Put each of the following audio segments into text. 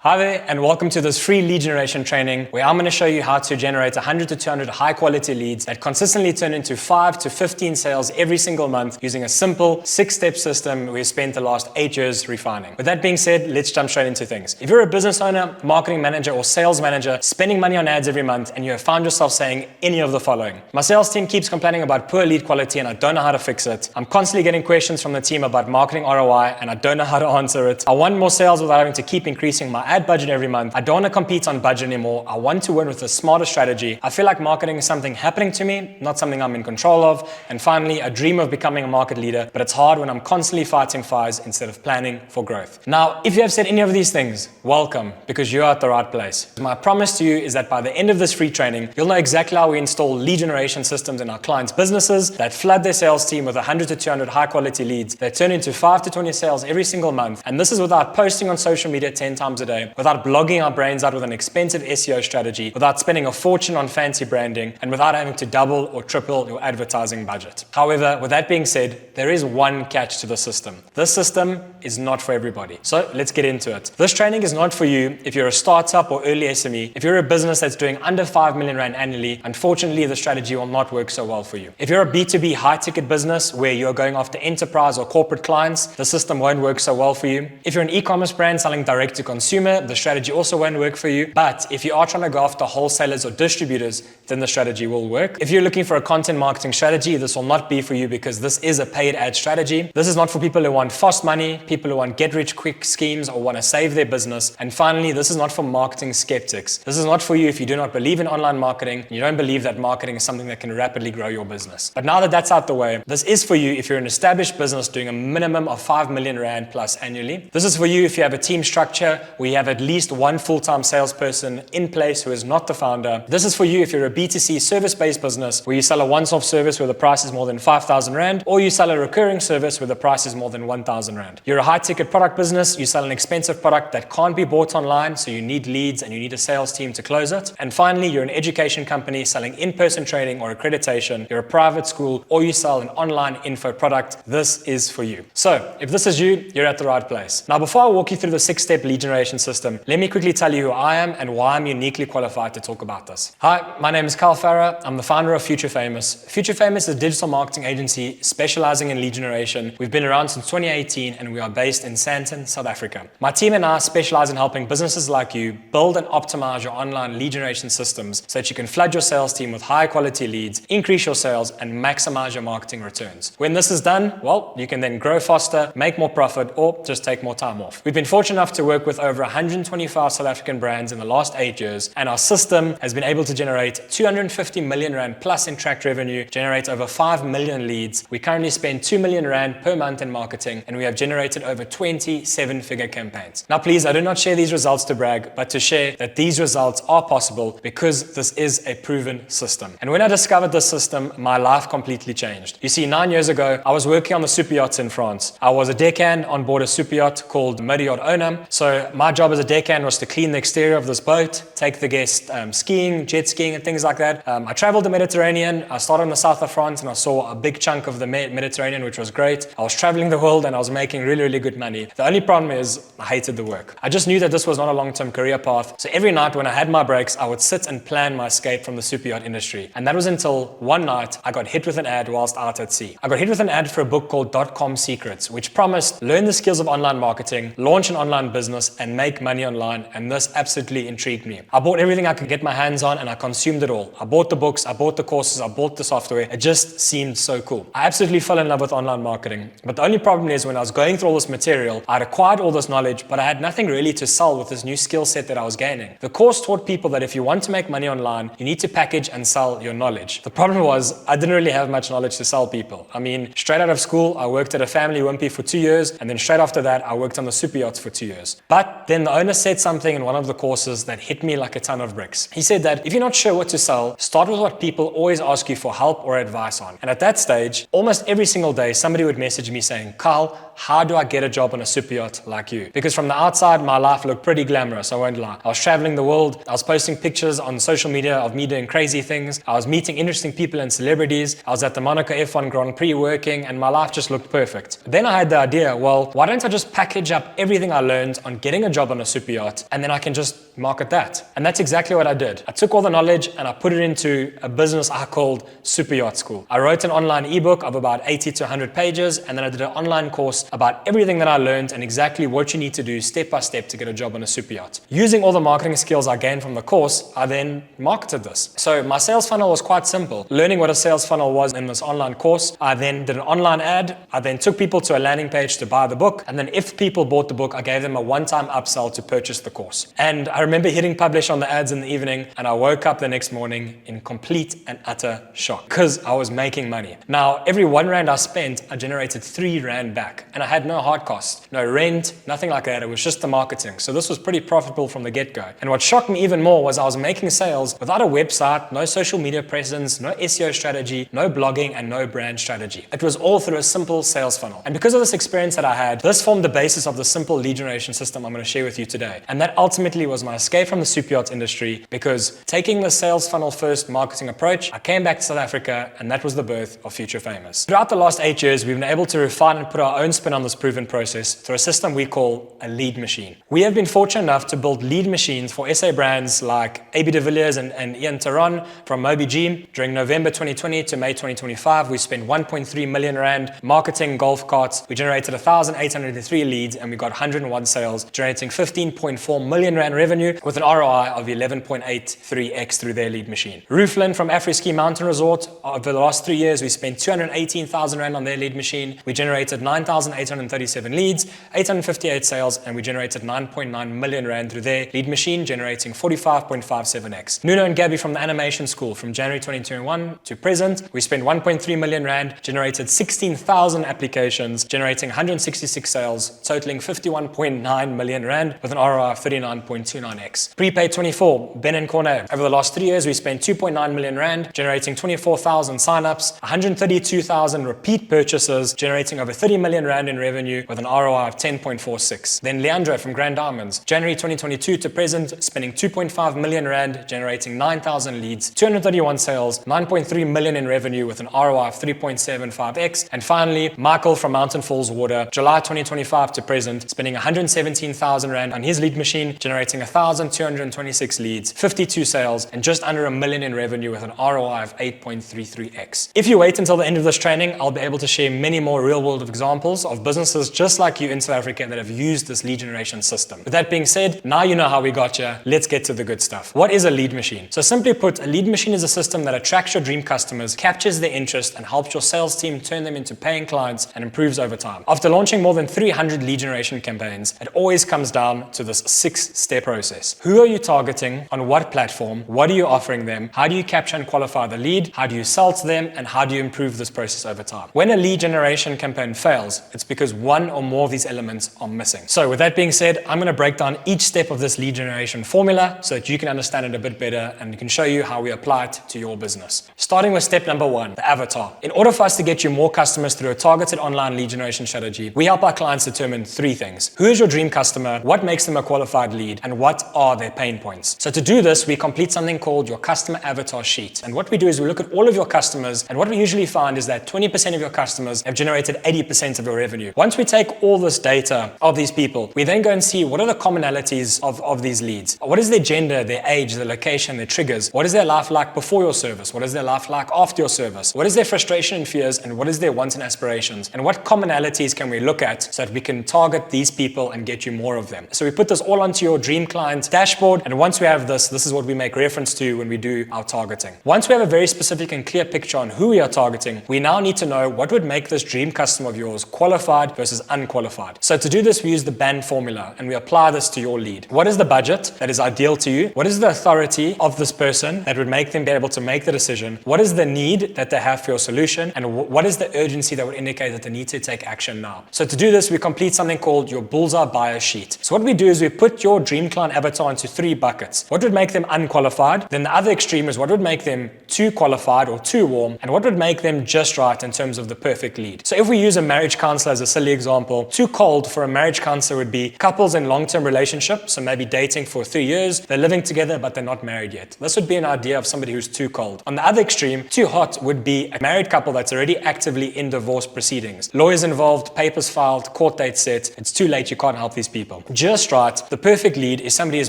Hi there, and welcome to this free lead generation training where I'm going to show you how to generate 100 to 200 high quality leads that consistently turn into 5 to 15 sales every single month using a simple 6-step system we've spent the last 8 years refining. With that being said, let's jump straight into things. If you're a business owner, marketing manager, or sales manager spending money on ads every month and you have found yourself saying any of the following: my sales team keeps complaining about poor lead quality and I don't know how to fix it. I'm constantly getting questions from the team about marketing ROI and I don't know how to answer it. I want more sales without having to keep increasing my ad budget every month. I don't want to compete on budget anymore. I want to win with a smarter strategy. I feel like marketing is something happening to me, not something I'm in control of. And finally, I dream of becoming a market leader, but it's hard when I'm constantly fighting fires instead of planning for growth. Now, if you have said any of these things, welcome, because you're at the right place. My promise to you is that by the end of this free training, you'll know exactly how we install lead generation systems in our clients' businesses that flood their sales team with 100 to 200 high quality leads that turn into 5 to 20 sales every single month. And this is without posting on social media 10 times a day, without blogging our brains out with an expensive SEO strategy, without spending a fortune on fancy branding, and without having to double or triple your advertising budget. However, with that being said, there is one catch to the system. This system is not for everybody. So let's get into it. This training is not for you if you're a startup or early SME. If you're a business that's doing under 5 million Rand annually, unfortunately, the strategy will not work so well for you. If you're a B2B high ticket business where you're going after enterprise or corporate clients, the system won't work so well for you. If you're an e-commerce brand selling direct to consumer, the strategy also won't work for you. But if you are trying to go after wholesalers or distributors, then the strategy will work. If you're looking for a content marketing strategy, this will not be for you because this is a paid ad strategy. This is not for people who want fast money, people who want get-rich-quick schemes or want to save their business. And finally, this is not for marketing skeptics. This is not for you if you do not believe in online marketing and you don't believe that marketing is something that can rapidly grow your business. But now that that's out the way, this is for you if you're an established business doing a minimum of 5 million Rand plus annually. This is for you if you have a team structure where you have at least one full-time salesperson in place who is not the founder. This is for you if you're a B2C service-based business where you sell a once-off service where the price is more than 5,000 Rand, or you sell a recurring service where the price is more than 1,000 Rand. You're a high-ticket product business, you sell an expensive product that can't be bought online, so you need leads and you need a sales team to close it. And finally, you're an education company selling in-person training or accreditation, you're a private school, or you sell an online info product. This is for you. So if this is you, you're at the right place. Now, before I walk you through the 6-step lead generation system, let me quickly tell you who I am and why I'm uniquely qualified to talk about this. Hi, my name is Farah. I'm the founder of Future Famous. Future Famous is a digital marketing agency specializing in lead generation. We've been around since 2018 and we are based in Sandton, South Africa. My team and I specialize in helping businesses like you build and optimize your online lead generation systems so that you can flood your sales team with high quality leads, increase your sales, and maximize your marketing returns. When this is done, well, you can then grow faster, make more profit, or just take more time off. We've been fortunate enough to work with over 125 South African brands in the last 8 years, and our system has been able to generate 250 million Rand plus in tracked revenue, generate over 5 million leads. We currently spend 2 million Rand per month in marketing, and we have generated over 20 7-figure campaigns. Now, please, I do not share these results to brag, but to share that these results are possible because this is a proven system. And when I discovered this system, my life completely changed. You see, 9 years ago, I was working on the super yachts in France. I was a deckhand on board a super yacht called Yacht Owner. So my job as a deckhand was to clean the exterior of this boat, take the guests skiing, jet skiing, and things like that. I traveled the Mediterranean. I started in the south of France and I saw a big chunk of the Mediterranean, which was great. I was traveling the world and I was making really, really good money. The only problem is I hated the work. I just knew that this was not a long-term career path. So every night when I had my breaks, I would sit and plan my escape from the super yacht industry. And that was until one night I got hit with an ad whilst out at sea. I got hit with an ad for a book called .com Secrets, which promised learn the skills of online marketing, launch an online business, and make money online. And this absolutely intrigued me. I bought everything I could get my hands on and I consumed it all. I bought the books, I bought the courses, I bought the software. It just seemed so cool. I absolutely fell in love with online marketing. But the only problem is when I was going through all this material, I'd acquired all this knowledge, but I had nothing really to sell with this new skill set that I was gaining. The course taught people that if you want to make money online, you need to package and sell your knowledge. The problem was I didn't really have much knowledge to sell people. I mean, straight out of school, I worked at a family wimpy for 2 years, and then straight after that, I worked on the super yachts for 2 years. But then the owner said something in one of the courses that hit me like a ton of bricks. He said that if you're not sure what to sell, start with what people always ask you for help or advice on. And at that stage, almost every single day, somebody would message me saying, Carl, how do I get a job on a super yacht like you? Because from the outside, my life looked pretty glamorous, I won't lie. I was traveling the world, I was posting pictures on social media of me doing crazy things, I was meeting interesting people and celebrities, I was at the Monaco F1 Grand Prix working, and my life just looked perfect. Then I had the idea, well, why don't I just package up everything I learned on getting a job on a super yacht, and then I can just market that. And that's exactly what I did. I took all the knowledge and I put it into a business I called Super Yacht School. I wrote an online ebook of about 80 to 100 pages, and then I did an online course about everything that I learned and exactly what you need to do step by step to get a job on a super yacht. Using all the marketing skills I gained from the course, I then marketed this. So my sales funnel was quite simple. Learning what a sales funnel was in this online course, I then did an online ad. I then took people to a landing page to buy the book, and then if people bought the book, I gave them a one-time upsell to purchase the course. And I remember hitting publish on the ads in the evening, and I woke up the next morning in complete and utter shock because I was making money. Now, every R1 I spent, I generated R3 back, and I had no hard cost, no rent, nothing like that. It was just the marketing. So this was pretty profitable from the get-go. And what shocked me even more was I was making sales without a website, no social media presence, no SEO strategy, no blogging, and no brand strategy. It was all through a simple sales funnel. And because of this experience that I had, this formed the basis of the simple lead generation system I'm going to share with you today. And that ultimately was my escape from the super yacht industry, because taking the sales funnel first marketing approach, I came back to South Africa, and that was the birth of Future Famous. Throughout the last 8 years, we've been able to refine and put our own spin on this proven process through a system we call a lead machine. We have been fortunate enough to build lead machines for SA brands like AB de Villiers and Ian Taron from Moby G. During November 2020 to May 2025, we spent 1.3 million rand marketing golf carts. We generated 1,803 leads, and we got 101 sales, generating 15.4 million rand revenue with an ROI of 11.83x through their lead machine. Rooflin from Afri-Ski Mountain Resort, over the last 3 years, we spent 218,000 rand on their lead machine. We generated 9,837 leads, 858 sales, and we generated 9.9 million rand through their lead machine, generating 45.57x. Nuno and Gabby from the animation school, from January 2021 to present, we spent 1.3 million rand, generated 16,000 applications, generating 166 sales, totaling 51.9 million rand with an ROI of 39.29x. Prepaid 24, Ben and Cornet. Over the last 3 years, we spent 2.9 million rand, generating 24,000 signups, 132,000 repeat purchases, generating over 30 million rand in revenue with an ROI of 10.46. Then Leandro from Grand Diamonds, January 2022 to present, spending 2.5 million rand, generating 9,000 leads, 231 sales, 9.3 million in revenue with an ROI of 3.75x. And finally, Michael from Mountain Falls Water, July 2025 to present, spending 117,000 rand on his lead machine, generating 1,226 leads, 52 sales, and just under $1 million in revenue with an ROI of 8.33x. If you wait until the end of this training, I'll be able to share many more real-world examples of businesses just like you in South Africa that have used this lead generation system. With that being said, now you know how we got here. Let's get to the good stuff. What is a lead machine? So simply put, a lead machine is a system that attracts your dream customers, captures their interest, and helps your sales team turn them into paying clients and improves over time. After launching more than 300 lead generation campaigns, it always comes down to this 6-step process. Who are you targeting? On what platform? What are you offering them? How do you capture and qualify the lead? How do you sell to them? And how do you improve this process over time? When a lead generation campaign fails, it's because one or more of these elements are missing. So with that being said, I'm going to break down each step of this lead generation formula so that you can understand it a bit better and can show you how we apply it to your business. Starting with step number 1, the avatar. In order for us to get you more customers through a targeted online lead generation strategy, we help our clients determine 3 things. Who is your dream customer? What makes them a qualified lead? And what are their pain points? So to do this, we complete something called your customer avatar sheet. And what we do is we look at all of your customers, and what we usually find is that 20% of your customers have generated 80% of your revenue. Once we take all this data of these people, we then go and see what are the commonalities of these leads. What is their gender, their age, their location, their triggers? What is their life like before your service? What is their life like after your service? What is their frustration and fears, and what is their wants and aspirations? And what commonalities can we look at so that we can target these people and get you more of them? So we put this all onto your dream client dashboard, and once we have this is what we make reference to when we do our targeting. Once we have a very specific and clear picture on who we are targeting, we now need to know what would make this dream customer of yours qualified versus unqualified. So to do this, we use the BANT formula, and we apply this to your lead. What is the budget that is ideal to you? What is the authority of this person that would make them be able to make the decision? What is the need that they have for your solution? And what is the urgency that would indicate that they need to take action now? So to do this, we complete something called your bullseye buyer sheet. So what we do is we put your dream client avatar into 3 buckets. What would make them unqualified? Then the other extreme is what would make them too qualified or too warm, and what would make them just right in terms of the perfect lead. So if we use a marriage counselor as a silly example, too cold for a marriage counselor would be couples in long-term relationships, so maybe dating for 3 years, they're living together but they're not married yet. This would be an idea of somebody who's too cold. On the other extreme, too hot would be a married couple that's already actively in divorce proceedings. Lawyers involved, papers filed, court date set, it's too late, you can't help these people. just right, the perfect lead is somebody who's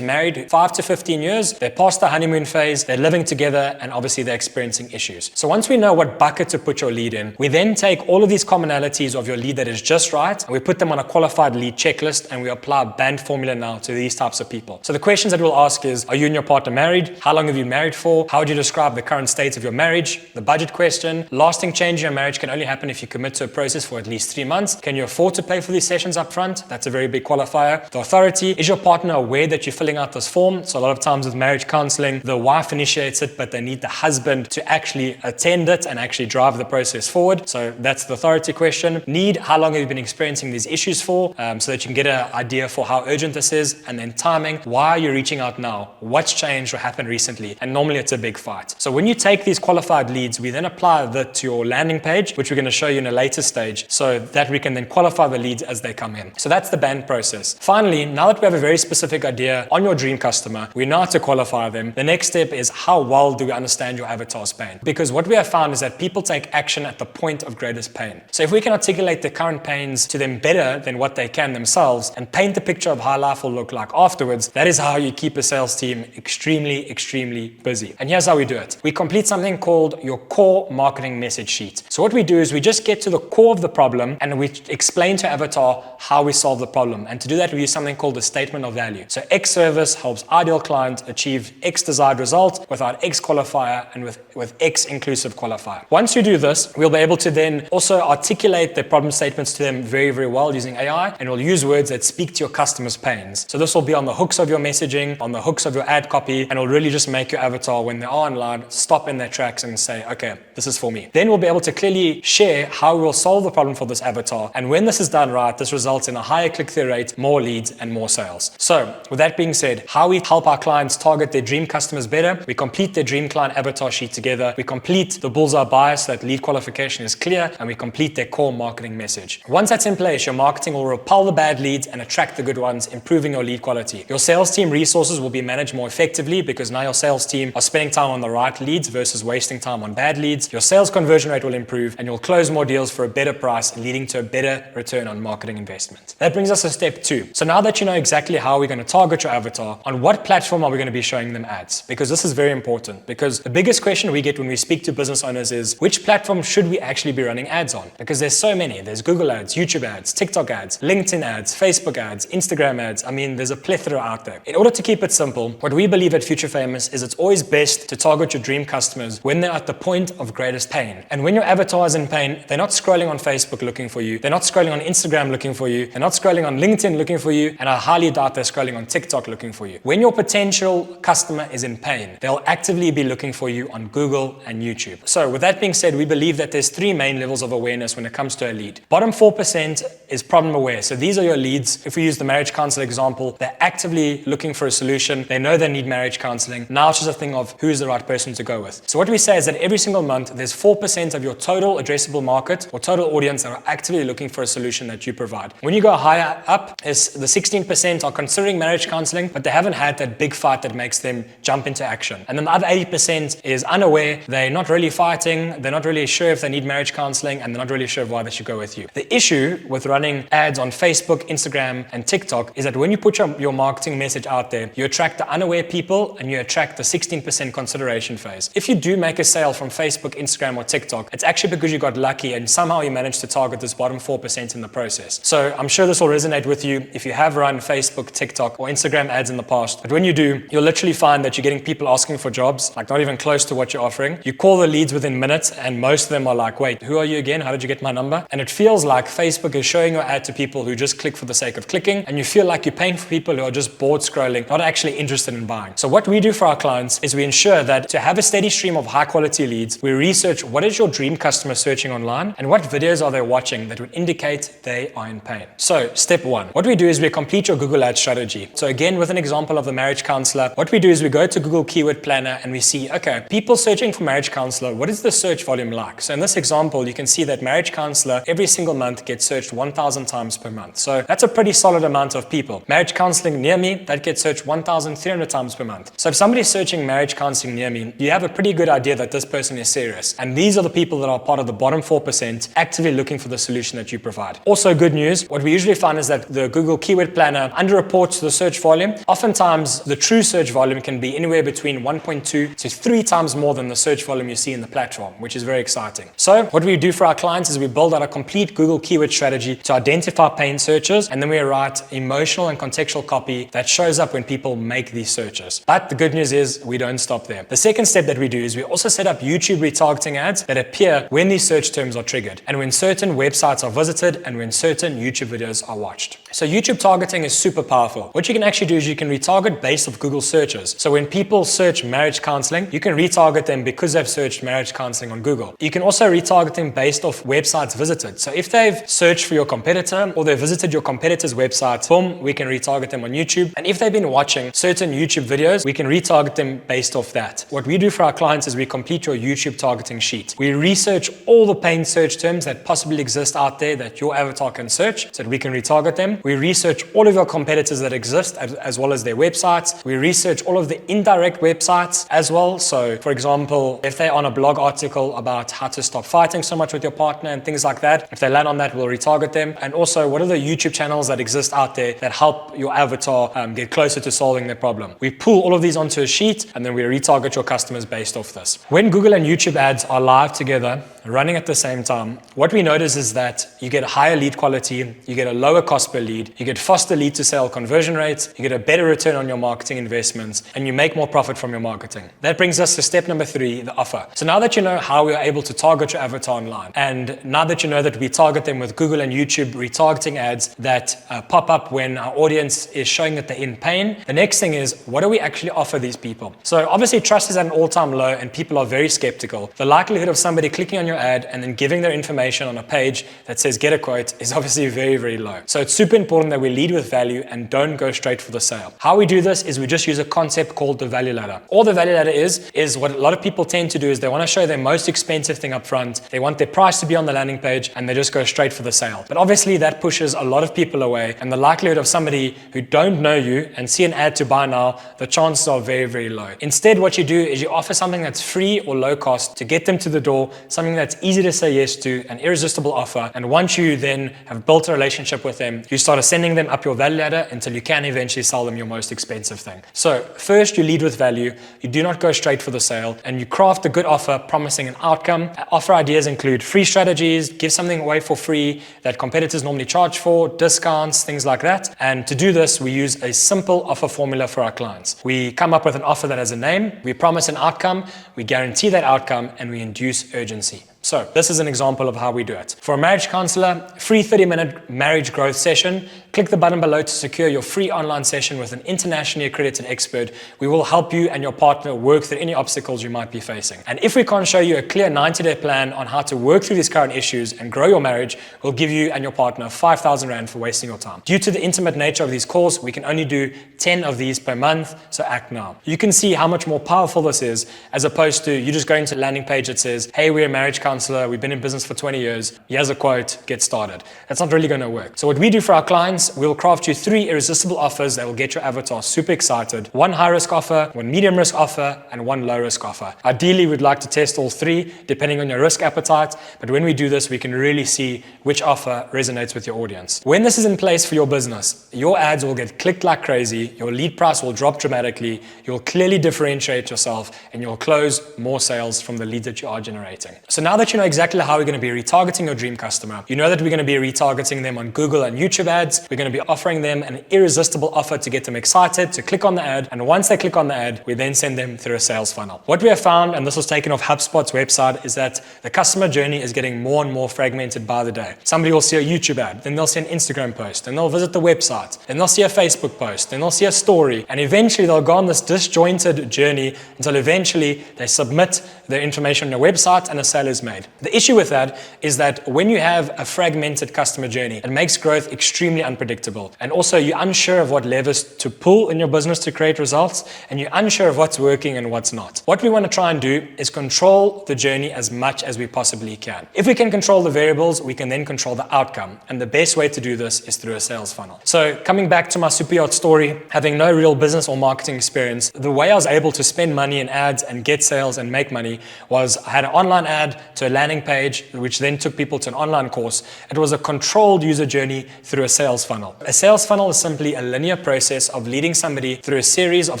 married 5 to 15 years, they're past the honeymoon phase, they're living together, and obviously they're experiencing issues. So once we know what bucket to put your lead in, we then take all of these commonalities of your lead that is just right, and we put them on a qualified lead checklist, and we apply a BANT formula now to these types of people. So the questions that we'll ask is, are you and your partner married? How long have you been married for? How would you describe the current state of your marriage? The budget question, lasting change in your marriage can only happen if you commit to a process for at least 3 months. Can you afford to pay for these sessions up front? That's a very big qualifier. The authority, is your partner aware that you're filling out this form? So a lot of times with marriage counseling, the wife initiates it, but they need the husband to actually attend it and actually drive the process forward. So that's the authority question. Need, how long have you been experiencing these issues for? So that you can get an idea for how urgent this is. And then timing, why are you reaching out now? What's changed or happened recently? And normally it's a big fight. So when you take these qualified leads, we then apply that to your landing page, which we're going to show you in a later stage, so that we can then qualify the leads as they come in. So that's the BANT process. Finally, now that we have a very specific idea on your dream customer, we know how to qualify them. The next step is, how well do we understand your avatar's pain? Because what we have found is that people take action at the point of greatest pain. So if we can articulate the current pains to them better than what they can themselves and paint a picture of how life will look like afterwards, that is how you keep a sales team extremely busy. And here's how we do it. We complete something called your core marketing message sheet. So what we do is we just get to the core of the problem and we explain to Avatar how we solve the problem. And to do that, we use something called a statement of value. So X service helps ideal client achieve X desired result without X qualifier and with X inclusive qualifier. Once you do this, we'll be able to then also articulate the problem statements to them very well using AI, and we'll use words that speak to your customer's pains. So this will be on the hooks of your messaging, on the hooks of your ad copy, and it'll really just make your avatar, when they are online, stop in their tracks and say, okay, this is for me. Then we'll be able to clearly share how we will solve the problem for this avatar. And when this is done right, this results in a higher click-through rate, more leads, and more sales. So with that being said, how we help our clients target their dream customers better, we complete their dream client avatar sheet together, we complete the bullseye bias so that lead qualification is clear, and we complete their core marketing message. Once that's in place, your marketing will repel the bad leads and attract the good ones, improving your lead quality. Your sales team resources will be managed more effectively because now your sales team are spending time on the right leads versus wasting time on bad leads. Your sales conversion rate will improve and you'll close more deals for a better price, leading to a better return on marketing investment. That brings us to step 2. So now that you know exactly how we're going to target your avatar, on what platform are we going to be showing them ads? Because this is very important, because the biggest question we get when we speak to business owners is, which platform should we actually be running ads on? Because there's so many. There's Google ads, YouTube ads, TikTok ads, LinkedIn ads, Facebook ads, Instagram ads. I mean, there's a plethora out there. In order to keep it simple, what we believe at Future Famous is it's always best to target your dream customers when they're at the point of greatest pain. And when your avatar is in pain, they're not scrolling on Facebook looking for you. They're not scrolling on Instagram looking for you. They're not scrolling on LinkedIn looking for you. And I highly doubt they're scrolling on TikTok looking for you. When your potential customer is in pain, they'll actively be looking for you on Google and YouTube. So with that being said, we believe that there's 3 main levels of awareness when it comes to a lead. Bottom 4% is problem aware. So these are your leads. If we use the marriage counselor example, they're actively looking for a solution. They know they need marriage counseling. Now it's just a thing of who's the right person to go with. So what we say is that every single month, there's 4% of your total addressable market or total audience that are actively looking for a solution that you provide. When you go higher up, is the 16% are considering marriage counseling, but they haven't had that big fight that makes them jump into action. And then the other 80% is unaware. They're not really fighting. They're not really sure if they need marriage counseling, and they're not really sure why they should go with you. The issue with running ads on Facebook, Instagram, and TikTok is that when you put your marketing message out there, you attract the unaware people and you attract the 16% consideration phase. If you do make a sale from Facebook, Instagram, or TikTok, it's actually because you got lucky and somehow you managed to target this bottom 4% in the process. So I'm sure this will resonate with you if you have run Facebook, TikTok, or Instagram ads in the past. But when you do, you'll literally find that you're getting people asking for jobs, like not even close to what you're offering. You call the leads within minutes and most of them are like, wait, who are you again? How did you get my number? And it feels like Facebook is showing your ad to people who just click for the sake of clicking, and you feel like you're paying for people who are just bored scrolling, not actually interested in buying. So what we do for our clients is we ensure that to have a steady stream of high quality leads, we research what is your dream customer searching online and what videos are they watching that would indicate they are in pain. So step 1, what we do is we complete your Google Ads strategy. So again, with an example of the marriage counselor, what we do is we go to Google Keyword Planner and we see, okay, people searching for marriage counselor, what is the search volume like? So in this example, you can see that marriage counselor every single month gets searched 1,000 times per month. So that's a pretty solid amount of people. Marriage counseling near me, that gets searched 1,300 times per month. So if somebody's searching marriage counseling near me, you have a pretty good idea that this person is serious. And these are the people that are part of the bottom 4% actively looking for the solution that you provide. Also good news, what we usually find is that the Google Keyword keyword planner, underreports the search volume. Oftentimes, the true search volume can be anywhere between 1.2 to 3 times more than the search volume you see in the platform, which is very exciting. So what we do for our clients is we build out a complete Google keyword strategy to identify pain searches, and then we write emotional and contextual copy that shows up when people make these searches. But the good news is we don't stop there. The second step that we do is we also set up YouTube retargeting ads that appear when these search terms are triggered, and when certain websites are visited, and when certain YouTube videos are watched. So YouTube targeting is super powerful. What you can actually do is you can retarget based off Google searches. So when people search marriage counseling, you can retarget them because they've searched marriage counseling on Google. You can also retarget them based off websites visited. So if they've searched for your competitor or they've visited your competitor's website, boom, we can retarget them on YouTube. And if they've been watching certain YouTube videos, we can retarget them based off that. What we do for our clients is we complete your YouTube targeting sheet. We research all the pain search terms that possibly exist out there that your avatar can search so that we can retarget them. We research all of your competitors that exist as well as their websites. We research all of the indirect websites as well. So for example, if they're on a blog article about how to stop fighting so much with your partner and things like that, if they land on that, we'll retarget them. And also, what are the YouTube channels that exist out there that help your avatar get closer to solving their problem? We pull all of these onto a sheet and then we retarget your customers based off this. When Google and YouTube ads are live together, running at the same time, what we notice is that you get a higher lead quality, you get a lower cost per lead, you get faster lead to sale conversion rates, you get a better return on your marketing investments, and you make more profit from your marketing. That brings us to step number 3, the offer. So now that you know how we are able to target your avatar online, and now that you know that we target them with Google and YouTube retargeting ads that pop up when our audience is showing that they're in pain, the next thing is, what do we actually offer these people? So obviously trust is at an all-time low and people are very skeptical. The likelihood of somebody clicking on your ad and then giving their information on a page that says get a quote is obviously very, very low. So it's super important that we lead with value and don't go straight for the sale. How we do this is we just use a concept called the value ladder. All the value ladder is what a lot of people tend to do is they want to show their most expensive thing up front. They want their price to be on the landing page and they just go straight for the sale. But obviously that pushes a lot of people away, and the likelihood of somebody who don't know you and see an ad to buy now, the chances are very, very low. Instead, what you do is you offer something that's free or low cost to get them to the door, something that's easy to say yes to, an irresistible offer. And once you then have built a relationship with them, you start ascending them up your value ladder until you can eventually sell them your most expensive thing. So first, you lead with value. You do not go straight for the sale, and you craft a good offer promising an outcome. Offer ideas include free strategies, give something away for free that competitors normally charge for, discounts, things like that. And to do this, we use a simple offer formula for our clients. We come up with an offer that has a name, we promise an outcome, we guarantee that outcome, and we induce urgency. So this is an example of how we do it. For a marriage counselor, free 30-minute marriage growth session. Click the button below to secure your free online session with an internationally accredited expert. We will help you and your partner work through any obstacles you might be facing. And if we can't show you a clear 90-day plan on how to work through these current issues and grow your marriage, we'll give you and your partner 5,000 Rand for wasting your time. Due to the intimate nature of these calls, we can only do 10 of these per month, so act now. You can see how much more powerful this is as opposed to you just going to a landing page that says, hey, we're a marriage counselor, we've been in business for 20 years, here's a quote, get started. That's not really going to work. So what we do for our clients, we'll craft you 3 irresistible offers that will get your avatar super excited. 1 high-risk offer, 1 medium-risk offer, and 1 low-risk offer. Ideally, we'd like to test all 3, depending on your risk appetite, but when we do this, we can really see which offer resonates with your audience. When this is in place for your business, your ads will get clicked like crazy, your lead price will drop dramatically, you'll clearly differentiate yourself, and you'll close more sales from the lead that you are generating. So now that you know exactly how we're going to be retargeting your dream customer, you know that we're going to be retargeting them on Google and YouTube ads, we're going to be offering them an irresistible offer to get them excited to click on the ad, and once they click on the ad, we then send them through a sales funnel. What we have found, and this was taken off HubSpot's website, is that the customer journey is getting more and more fragmented by the day. Somebody will see a YouTube ad, then they'll see an Instagram post, then they'll visit the website, then they'll see a Facebook post, then they'll see a story, and eventually they'll go on this disjointed journey until eventually they submit their information on your website and a sale is made. The issue with that is that when you have a fragmented customer journey, it makes growth extremely unpredictable. And also you're unsure of what levers to pull in your business to create results, and you're unsure of what's working and what's not. What we want to try and do is control the journey as much as we possibly can. If we can control the variables, we can then control the outcome. And the best way to do this is through a sales funnel. So coming back to my super yacht story, having no real business or marketing experience, the way I was able to spend money in ads and get sales and make money was I had an online ad to a landing page, which then took people to an online course. It was a controlled user journey through a sales funnel. A sales funnel is simply a linear process of leading somebody through a series of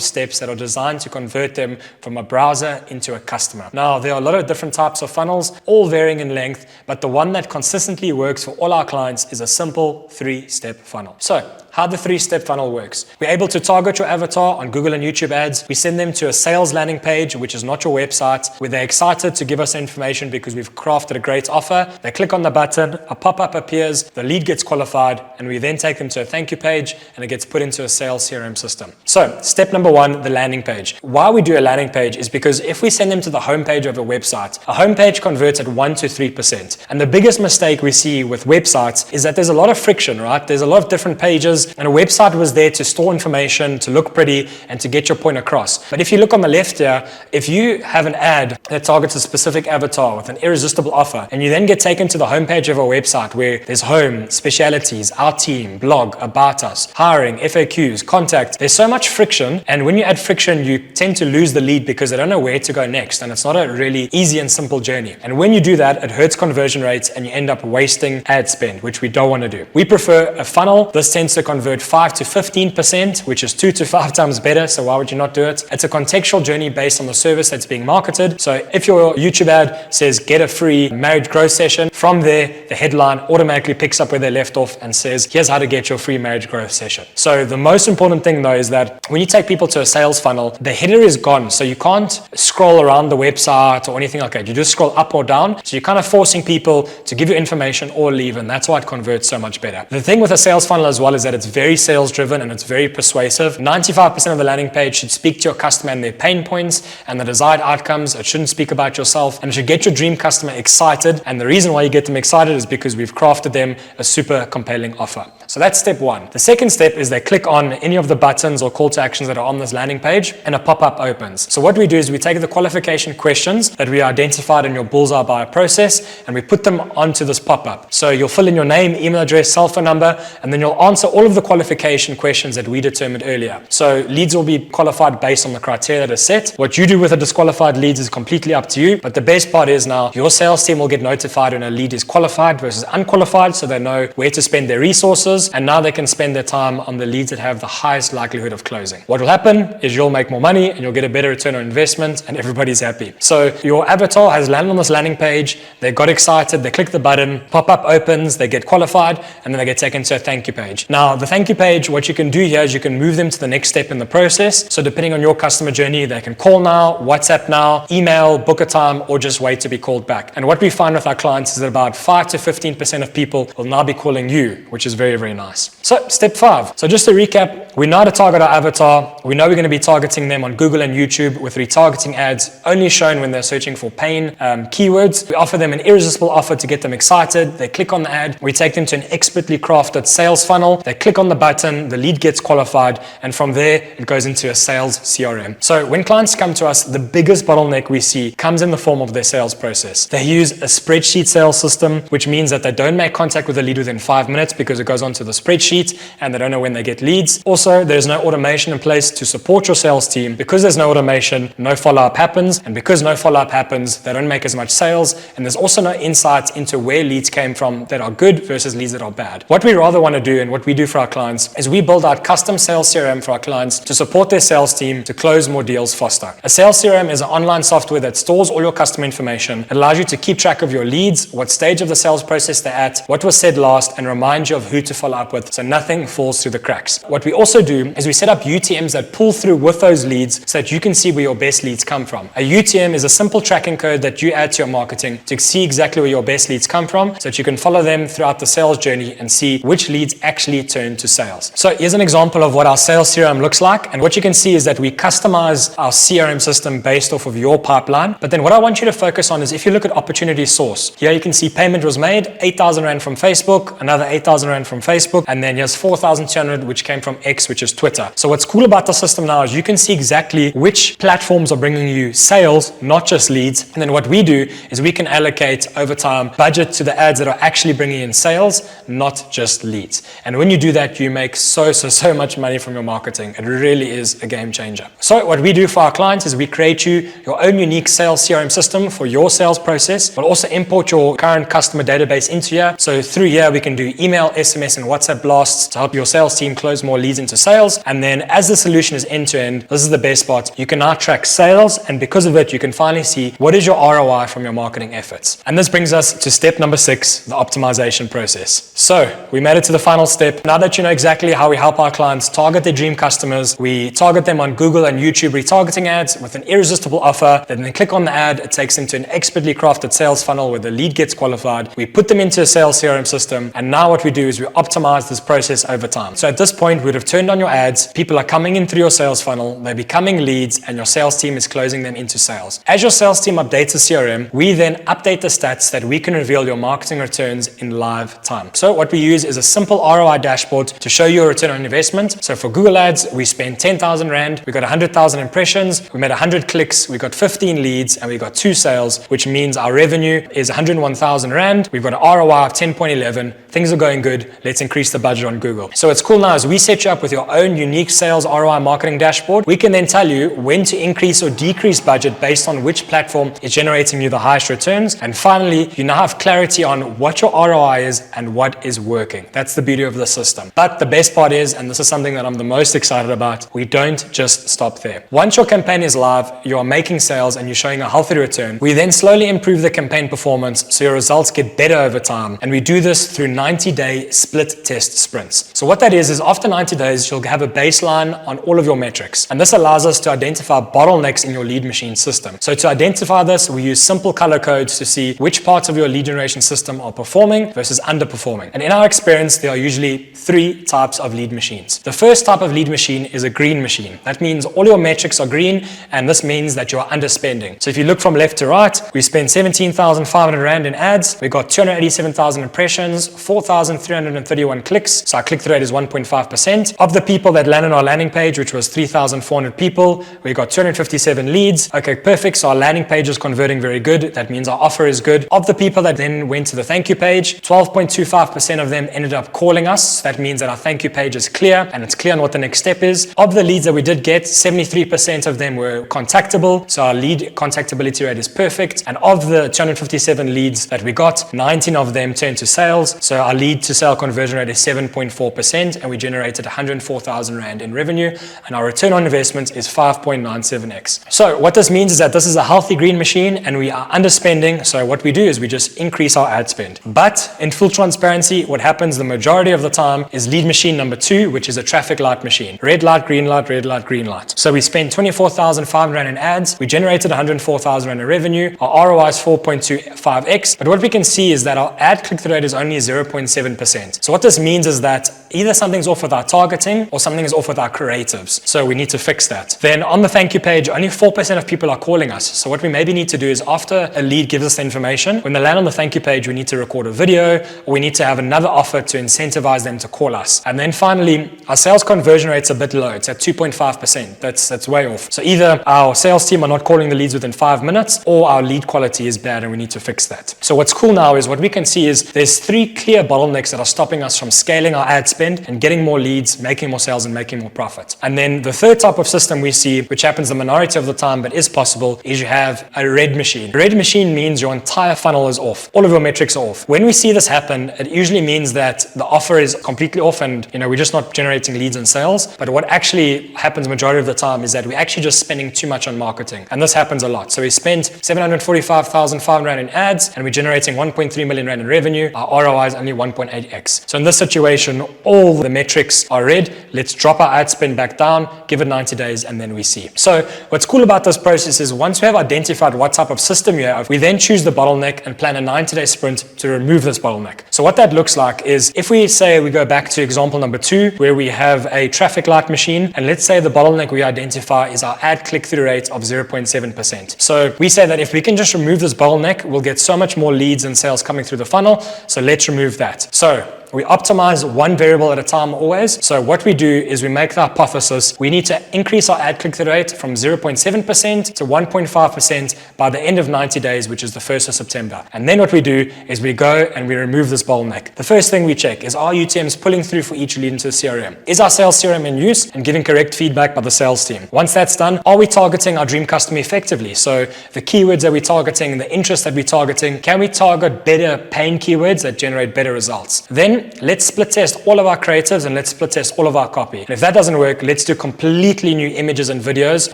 steps that are designed to convert them from a browser into a customer. Now, there are a lot of different types of funnels, all varying in length, but the one that consistently works for all our clients is a simple 3-step funnel. So, how the 3-step funnel works. We're able to target your avatar on Google and YouTube ads. We send them to a sales landing page, which is not your website, where they're excited to give us information because we've crafted a great offer. They click on the button, a pop-up appears, the lead gets qualified, and we then take them to a thank you page, and it gets put into a sales CRM system. So, step number 1, the landing page. Why we do a landing page is because if we send them to the homepage of a website, a homepage converts at 1 to 3%. And the biggest mistake we see with websites is that there's a lot of friction, right? There's a lot of different pages, and a website was there to store information, to look pretty, and to get your point across. But if you look on the left here, if you have an ad that targets a specific avatar with an irresistible offer, and you then get taken to the homepage of our website where there's home, specialities, our team, blog, about us, hiring, FAQs, contact, there's so much friction. And when you add friction, you tend to lose the lead because they don't know where to go next. And it's not a really easy and simple journey. And when you do that, it hurts conversion rates and you end up wasting ad spend, which we don't want to do. We prefer a funnel. This tends to convert 5 to 15%, which is 2 to 5 times better. So why would you not do it? It's a contextual journey based on the service that's being marketed. So if your YouTube ad says get a free marriage growth session, from there, the headline automatically picks up where they left off and says, here's how to get your free marriage growth session. So the most important thing though is that when you take people to a sales funnel, the header is gone. So you can't scroll around the website or anything like that. You just scroll up or down. So you're kind of forcing people to give you information or leave, and that's why it converts so much better. The thing with a sales funnel as well is that it's very sales driven and it's very persuasive. 95% of the landing page should speak to your customer and their pain points and the desired outcomes. It shouldn't speak about yourself, and it should get your dream customer excited. And the reason why you get them excited is because we've crafted them a super compelling offer. So that's step 1. The second step is they click on any of the buttons or call to actions that are on this landing page and a pop-up opens. So what we do is we take the qualification questions that we identified in your bullseye buyer process and we put them onto this pop-up. So you'll fill in your name, email address, cell phone number, and then you'll answer all of the qualification questions that we determined earlier. So leads will be qualified based on the criteria that is set. What you do with the disqualified leads is completely up to you, but the best part is now your sales team will get notified when a lead is qualified versus unqualified, so they know where to spend their resources, and now they can spend their time on the leads that have the highest likelihood of closing. What will happen is you'll make more money and you'll get a better return on investment and everybody's happy. So your avatar has landed on this landing page, they got excited, they click the button, pop-up opens, they get qualified, and then they get taken to a thank you page. Now the thank you page, what you can do here is you can move them to the next step in the process. So depending on your customer journey, they can call now, WhatsApp now, email, book a time, or just wait to be called back. And what we find with our clients is that about 5 to 15% of people will now be calling you, which is very, very nice. So step 5. So just to recap, we know how to target our avatar. We know we're going to be targeting them on Google and YouTube with retargeting ads only shown when they're searching for pain keywords. We offer them an irresistible offer to get them excited. They click on the ad. We take them to an expertly crafted sales funnel. They click on the button, the lead gets qualified, and from there, it goes into a sales CRM. So when clients come to us, the biggest bottleneck we see comes in the form of their sales process. They use a spreadsheet sales system, which means that they don't make contact with the lead within 5 minutes because it goes onto the spreadsheet and they don't know when they get leads. Also, there's no automation in place to support your sales team. Because there's no automation, no follow-up happens. And because no follow-up happens, they don't make as much sales. And there's also no insight into where leads came from that are good versus leads that are bad. What we rather want to do and what we do for our clients is we build out custom sales CRM for our clients to support their sales team to close more deals faster. A sales CRM is an online software that stores all your customer information. It allows you to keep track of your leads, what stage of the sales process they're at, what was said last, and remind you of who to follow up with so nothing falls through the cracks. What we also do is we set up UTMs that pull through with those leads so that you can see where your best leads come from. A UTM is a simple tracking code that you add to your marketing to see exactly where your best leads come from so that you can follow them throughout the sales journey and see which leads actually turn to sales. So here's an example of what our sales CRM looks like, and what you can see is that we customize our CRM system based off of your pipeline. But then what I want you to focus on is if you look at opportunity source, here you can see payment was made, 8,000 Rand from Facebook, another 8,000 Rand from Facebook, Facebook, and then here's 4,200 which came from X, which is Twitter. So what's cool about the system now is you can see exactly which platforms are bringing you sales, not just leads. And then what we do is we can allocate over time budget to the ads that are actually bringing in sales, not just leads. And when you do that, you make so much money from your marketing. It really is a game changer. So what we do for our clients is we create you your own unique sales CRM system for your sales process. We'll also import your current customer database into here. So through here, we can do email, SMS, and WhatsApp blasts to help your sales team close more leads into sales. And then as the solution is end to end, this is the best part. You can now track sales, and because of it, you can finally see what is your ROI from your marketing efforts. And this brings us to step number 6, the optimization process. So we made it to the final step. Now that you know exactly how we help our clients target their dream customers, we target them on Google and YouTube retargeting ads with an irresistible offer. Then they click on the ad, it takes them to an expertly crafted sales funnel where the lead gets qualified. We put them into a sales CRM system, and now what we do is we optimize this process over time. So at this point, we'd have turned on your ads, people are coming in through your sales funnel, they're becoming leads, and your sales team is closing them into sales. As your sales team updates the CRM, we then update the stats that we can reveal your marketing returns in live time. So what we use is a simple ROI dashboard to show you a return on investment. So for Google Ads, we spent 10,000 Rand, we got 100,000 impressions, we made 100 clicks, we got 15 leads, and we got 2 sales, which means our revenue is 101,000 Rand. We've got an ROI of 10.11. Things are going good. Let's increase the budget on Google. So what's cool now is we set you up with your own unique sales ROI marketing dashboard. We can then tell you when to increase or decrease budget based on which platform is generating you the highest returns. And finally, you now have clarity on what your ROI is and what is working. That's the beauty of the system. But the best part is, and this is something that I'm the most excited about, we don't just stop there. Once your campaign is live, you are making sales and you're showing a healthy return. We then slowly improve the campaign performance so your results get better over time. And we do this through 90-day split test sprints. So what that is after 90 days, you'll have a baseline on all of your metrics. And this allows us to identify bottlenecks in your lead machine system. So to identify this, we use simple color codes to see which parts of your lead generation system are performing versus underperforming. And in our experience, there are usually 3 types of lead machines. The first type of lead machine is a green machine. That means all your metrics are green, and this means that you are underspending. So if you look from left to right, we spent 17,500 Rand in ads. We got 287,000 impressions, 4,331 clicks. So our click-through rate is 1.5%. Of the people that landed on our landing page, which was 3,400 people, we got 257 leads. Okay, perfect. So our landing page is converting very good. That means our offer is good. Of the people that then went to the thank you page, 12.25% of them ended up calling us. That means that our thank you page is clear, and it's clear on what the next step is. Of the leads that we did get, 73% of them were contactable. So our lead contactability rate is perfect. And of the 257 leads that we got, 19 of them turned to sales. So our lead to sale conversion rate is 7.4%, and we generated 104,000 Rand in revenue, and our return on investment is 5.97x. So what this means is that this is a healthy green machine and we are underspending. So what we do is we just increase our ad spend. But in full transparency, what happens the majority of the time is lead machine number 2, which is a traffic light machine. Red light, green light, red light, green light. So we spent 24,500 Rand in ads. We generated 104,000 Rand in revenue. Our ROI is 4.25x. But what we can see is that our ad click-through rate is only 0.7%. So what this means is that either something's off with our targeting or something is off with our creatives. So we need to fix that. Then on the thank you page, only 4% of people are calling us. So what we maybe need to do is after a lead gives us the information, when they land on the thank you page, we need to record a video, or we need to have another offer to incentivize them to call us. And then finally, our sales conversion rate's a bit low. It's at 2.5%. That's way off. So either our sales team are not calling the leads within 5 minutes, or our lead quality is bad and we need to fix that. So what's cool now is what we can see is there's 3 clear bottlenecks that are stopping us from scaling our ad spend and getting more leads, making more sales, and making more profit. And then the third type of system we see, which happens the minority of the time but is possible, is you have a red machine. A red machine means your entire funnel is off. All of your metrics are off. When we see this happen, it usually means that the offer is completely off and we're just not generating leads and sales. But what actually happens majority of the time is that we're actually just spending too much on marketing. And this happens a lot. So we spent 745,500 Rand in ads and we're generating 1.3 million Rand in revenue. Our ROI is only 1.8x. So in this situation, all the metrics are red. Let's drop our ad spend back down, give it 90 days, and then we see. So what's cool about this process is once we have identified what type of system you have, we then choose the bottleneck and plan a 90-day sprint to remove this bottleneck. So what that looks like is if we say we go back to example number 2, where we have a traffic light machine, and let's say the bottleneck we identify is our ad click-through rate of 0.7%. So we say that if we can just remove this bottleneck, we'll get so much more leads and sales coming through the funnel. So let's remove that. So we optimize one variable at a time always. So what we do is we make the hypothesis we need to increase our ad click-through rate from 0.7% to 1.5% by the end of 90 days, which is the 1st of September. And then what we do is we go and we remove this bottleneck. The first thing we check is, are UTMs pulling through for each lead into the CRM? Is our sales CRM in use and giving correct feedback by the sales team? Once that's done, are we targeting our dream customer effectively? So the keywords that we're targeting, the interest that we're targeting, can we target better paying keywords that generate better results? Then let's split test all of our creatives and let's split test all of our copy. And if that doesn't work, let's do completely new images and videos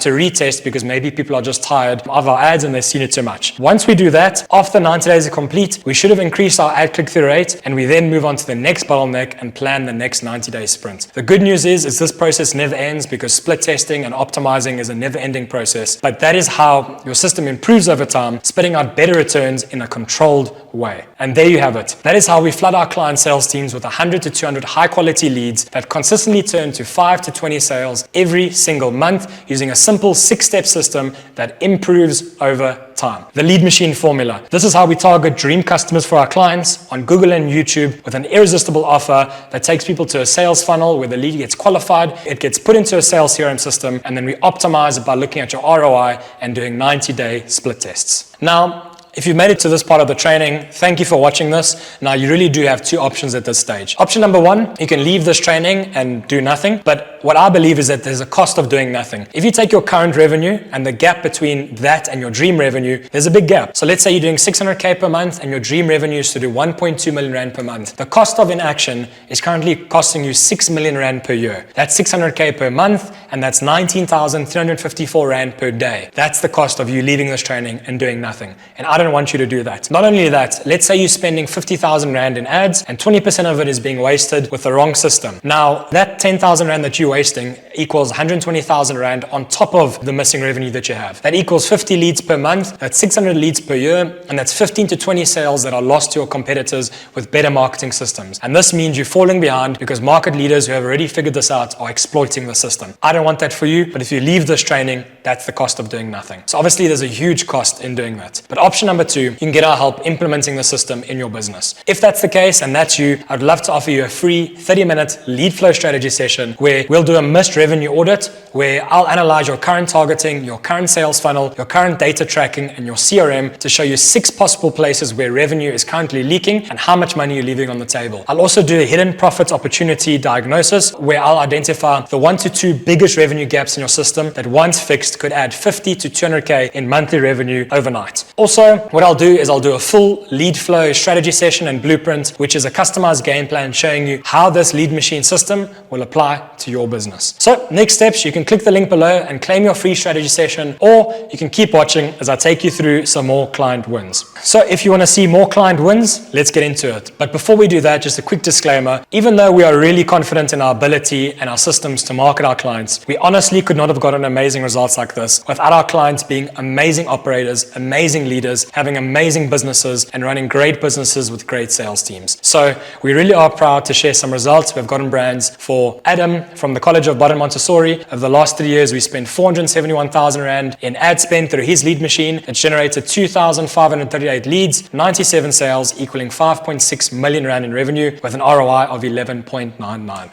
to retest, because maybe people are just tired of our ads and they've seen it too much. Once we do that, after 90 days are complete, we should have increased our ad click-through rate, and we then move on to the next bottleneck and plan the next 90-day sprint. The good news is this process never ends, because split testing and optimizing is a never-ending process. But that is how your system improves over time, spitting out better returns in a controlled way. And there you have it. That is how we flood our client sales teams with 100 to 200 high-quality leads that consistently turn to 5 to 20 sales every single month, using a simple 6-step system that improves over time. The lead machine formula. This is how we target dream customers for our clients on Google and YouTube with an irresistible offer that takes people to a sales funnel where the lead gets qualified, it gets put into a sales CRM system, and then we optimize it by looking at your ROI and doing 90-day split tests. Now, if you've made it to this part of the training, thank you for watching this. Now, you really do have two options at this stage. Option number one, you can leave this training and do nothing. But what I believe is that there's a cost of doing nothing. If you take your current revenue and the gap between that and your dream revenue, there's a big gap. So let's say you're doing 600K per month and your dream revenue is to do 1.2 million Rand per month. The cost of inaction is currently costing you 6 million Rand per year. That's 600K per month, and that's 19,354 Rand per day. That's the cost of you leaving this training and doing nothing. And I don't want you to do that. Not only that, let's say you're spending 50,000 Rand in ads and 20% of it is being wasted with the wrong system. Now, that 10,000 Rand that you're wasting equals 120,000 Rand on top of the missing revenue that you have. That equals 50 leads per month, that's 600 leads per year, and that's 15 to 20 sales that are lost to your competitors with better marketing systems. And this means you're falling behind because market leaders who have already figured this out are exploiting the system. I don't want that for you, but if you leave this training, that's the cost of doing nothing. So obviously there's a huge cost in doing that. But option number two, you can get our help implementing the system in your business. If that's the case and that's you, I'd love to offer you a free 30-minute lead flow strategy session where we'll do a missed revenue audit, where I'll analyze your current targeting, your current sales funnel, your current data tracking, and your CRM to show you 6 possible places where revenue is currently leaking and how much money you're leaving on the table. I'll also do a hidden profit opportunity diagnosis where I'll identify the 1 to 2 biggest revenue gaps in your system that once fixed could add 50 to 200K in monthly revenue overnight. Also, what I'll do is I'll do a full lead flow strategy session and blueprint, which is a customized game plan showing you how this lead machine system will apply to your business. So next steps, you can click the link below and claim your free strategy session, or you can keep watching as I take you through some more client wins. So if you want to see more client wins, let's get into it. But before we do that, just a quick disclaimer. Even though we are really confident in our ability and our systems to market our clients, we honestly could not have gotten amazing results like this without our clients being amazing operators, amazing leaders, having amazing businesses, and running great businesses with great sales teams. So we really are proud to share some results. We've gotten brands for Adam from the College of Baden Montessori. Over the last 3 years, we spent 471,000 Rand in ad spend through his lead machine. It generated 2,538 leads, 97 sales, equaling 5.6 million Rand in revenue with an ROI of 11.99.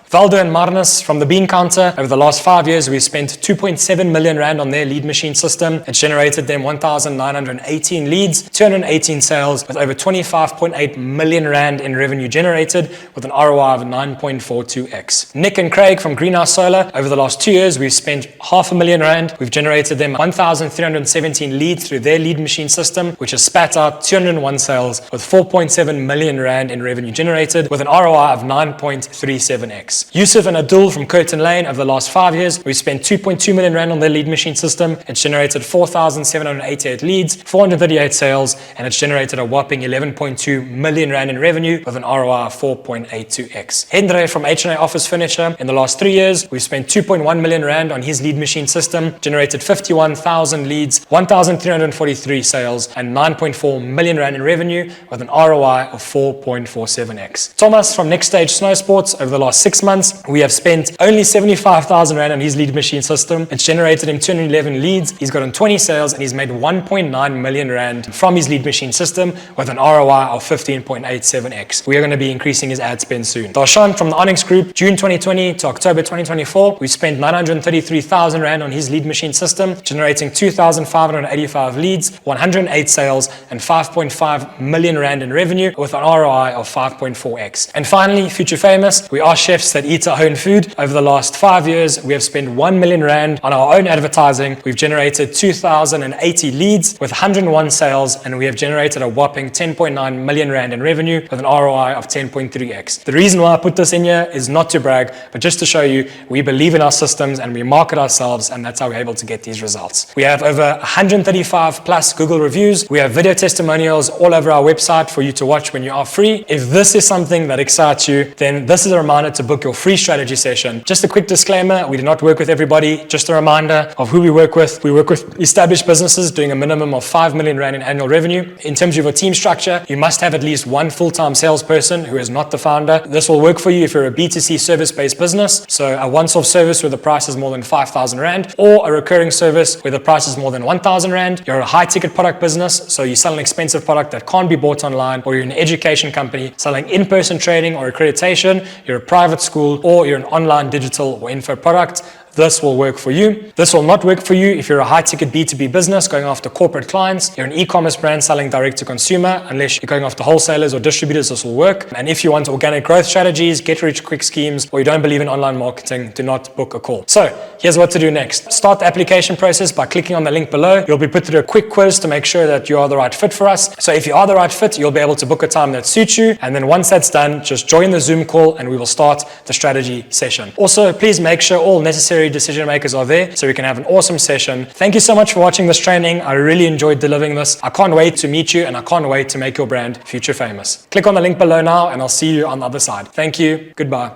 Valdo and Marnus from the Bean Counter. Over the last 5 years, we spent 2.7 million Rand on their lead machine system. It generated them 1,918 leads, 218 sales with over 25.8 million Rand in revenue generated with an ROI of 9.42x. Nick and Craig from Greenhouse Solar. Over the last 2 years, we've spent 500,000 Rand. We've generated them 1,317 leads through their lead machine system, which has spat out 201 sales with 4.7 million Rand in revenue generated with an ROI of 9.37x. Yusuf and Abdul from Curtin Lane. Over the last 5 years, we've spent 2.2 million Rand on their lead machine system. It's generated 4,788 leads, 438 sales, and it's generated a whopping 11.2 million Rand in revenue with an ROI of 4.82x. Hendre from H&A Office Furniture. In the last 3 years, we've spent 2.1 million Rand on his lead machine system, generated 51,000 leads, 1,343 sales, and 9.4 million Rand in revenue with an ROI of 4.47x. Thomas from Next Stage Snow Sports. Over the last 6 months, we have spent only 75,000 Rand on his lead machine system. It's generated him 211 leads. He's gotten 20 sales and he's made 1.9 million Rand Rand from his lead machine system with an ROI of 15.87x. We are going to be increasing his ad spend soon. Darshan from the Onyx Group, June 2020 to October 2024, we spent 933,000 Rand on his lead machine system, generating 2,585 leads, 108 sales, and 5.5 million Rand in revenue with an ROI of 5.4x. And finally, Future Famous, we are chefs that eat our own food. Over the last 5 years, we have spent 1 million Rand on our own advertising. We've generated 2,080 leads with 101 sales, and we have generated a whopping 10.9 million Rand in revenue with an ROI of 10.3x. The reason why I put this in here is not to brag, but just to show you we believe in our systems and we market ourselves, and that's how we're able to get these results. We have over 135 plus Google reviews. We have video testimonials all over our website for you to watch when you are free. If this is something that excites you, then this is a reminder to book your free strategy session. Just a quick disclaimer, we do not work with everybody. Just a reminder of who we work with. We work with established businesses doing a minimum of 5 million Rand in annual revenue. In terms of your team structure, you must have at least one full-time salesperson who is not the founder. This will work for you if you're a B2C service-based business, so a once-off service where the price is more than 5,000 Rand, or a recurring service where the price is more than 1,000 Rand. You're a high-ticket product business, so you sell an expensive product that can't be bought online, or you're an education company selling in-person training or accreditation, you're a private school, or you're an online digital or info product. This will work for you. This will not work for you if you're a high-ticket B2B business going after corporate clients. You're an e-commerce brand selling direct to consumer. Unless you're going after wholesalers or distributors, this will work. And if you want organic growth strategies, get-rich-quick schemes, or you don't believe in online marketing, do not book a call. So here's what to do next. Start the application process by clicking on the link below. You'll be put through a quick quiz to make sure that you are the right fit for us. So if you are the right fit, you'll be able to book a time that suits you. And then once that's done, just join the Zoom call and we will start the strategy session. Also, please make sure all necessary decision makers are there so we can have an awesome session. Thank you so much for watching this training. I really enjoyed delivering this. I can't wait to meet you and I can't wait to make your brand future famous. Click on the link below now and I'll see you on the other side. Thank you. Goodbye.